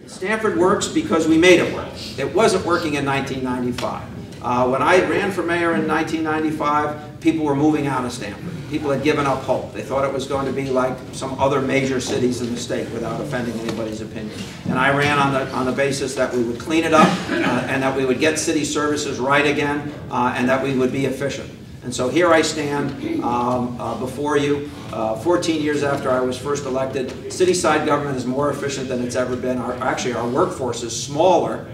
Stamford works because we made it work. It wasn't working in 1995. When I ran for mayor in 1995, people were moving out of Stamford. People had given up hope. They thought it was going to be like some other major cities in the state, without offending anybody's opinion. And I ran on the basis that we would clean it up and that we would get city services right again and that we would be efficient. And so here I stand before you, 14 years after I was first elected. City-side government is more efficient than it's ever been. Actually, our workforce is smaller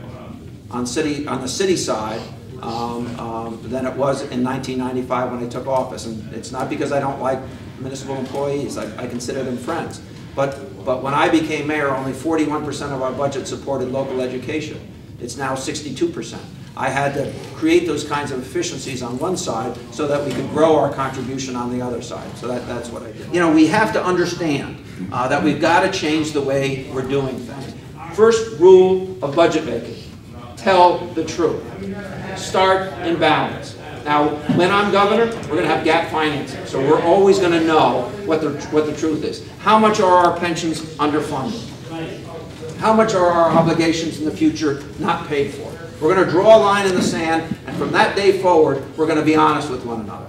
on the city side than it was in 1995 when I took office. And it's not because I don't like municipal employees. I consider them friends. But when I became mayor, only 41% of our budget supported local education. It's now 62%. I had to create those kinds of efficiencies on one side so that we could grow our contribution on the other side. So that's what I did. You know, we have to understand that we've got to change the way we're doing things. First rule of budget making: tell the truth. Start in balance. Now, when I'm governor, we're going to have gap financing, so we're always going to know what the truth is. How much are our pensions underfunded? How much are our obligations in the future not paid for? We're going to draw a line in the sand, and from that day forward, we're going to be honest with one another.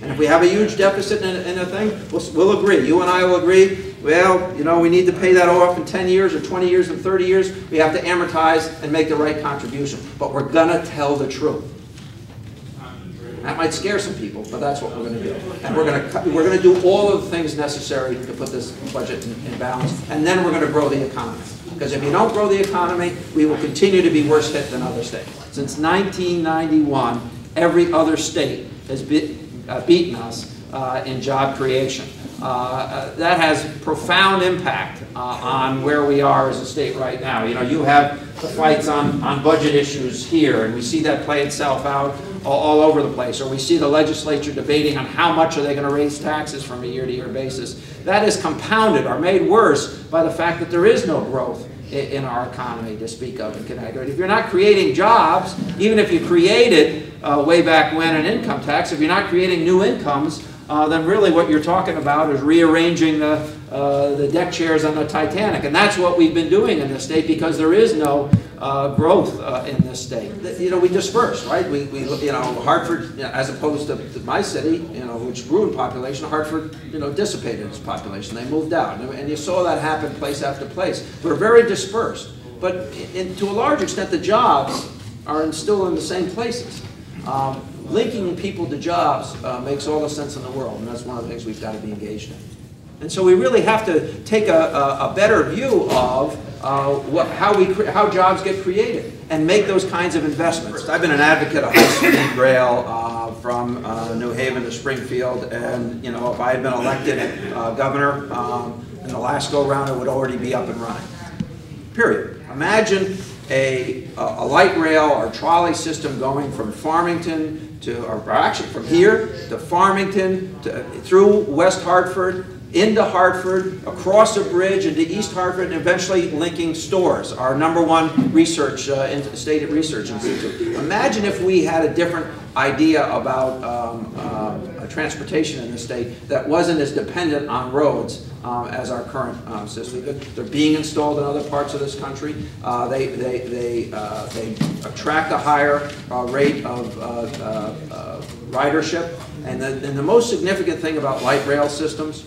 And if we have a huge deficit in a thing, we'll agree. You and I will agree, well, you know, we need to pay that off in 10 years or 20 years and 30 years. We have to amortize and make the right contribution. But we're going to tell the truth. That might scare some people, but that's what we're going to do. And we're going to do all of the things necessary to put this budget in balance, and then we're going to grow the economy. Because if you don't grow the economy, we will continue to be worse hit than other states. Since 1991, every other state has beaten us in job creation. That has profound impact on where we are as a state right now. You know, you have the fights on budget issues here, and we see that play itself out all over the place. Or we see the legislature debating on how much are they going to raise taxes from a year-to-year basis. That is compounded or made worse by the fact that there is no growth in our economy to speak of in Connecticut. If you're not creating jobs, even if you created way back when an income tax, if you're not creating new incomes, then really what you're talking about is rearranging the deck chairs on the Titanic. And that's what we've been doing in this state, because there is no growth in this state. You know, we disperse, right? We you know, Hartford, you know, as opposed to my city, you know, which grew in population, Hartford, you know, dissipated its population. They moved out, and you saw that happen place after place. We're very dispersed, but to a large extent, the jobs are still in the same places. Linking people to jobs makes all the sense in the world, and that's one of the things we've got to be engaged in. And so we really have to take a better view of how jobs get created and make those kinds of investments. I've been an advocate of high-speed rail from New Haven to Springfield, and you know, if I had been elected governor in the last go-round, it would already be up and running. Period. Imagine a light rail or trolley system going from Farmington to, or actually from here to Farmington, through West Hartford, into Hartford, across a bridge into East Hartford, and eventually linking stores, our #1 research state research institute. Imagine if we had a different idea about transportation in the state that wasn't as dependent on roads as our current system. They're being installed in other parts of this country. They attract a higher rate of ridership. And the most significant thing about light rail systems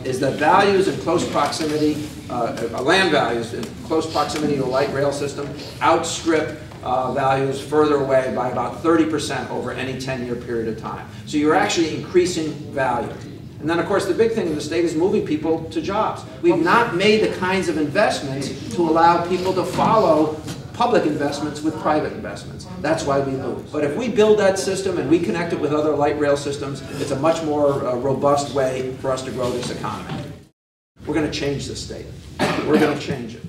is that values in close proximity, land values in close proximity to a light rail system outstrip values further away by about 30% over any 10-year period of time. So you're actually increasing value. And then, of course, the big thing in the state is moving people to jobs. We've not made the kinds of investments to allow people to follow public investments with private investments. That's why we lose. But if we build that system and we connect it with other light rail systems, it's a much more robust way for us to grow this economy. We're going to change this state. We're going to change it.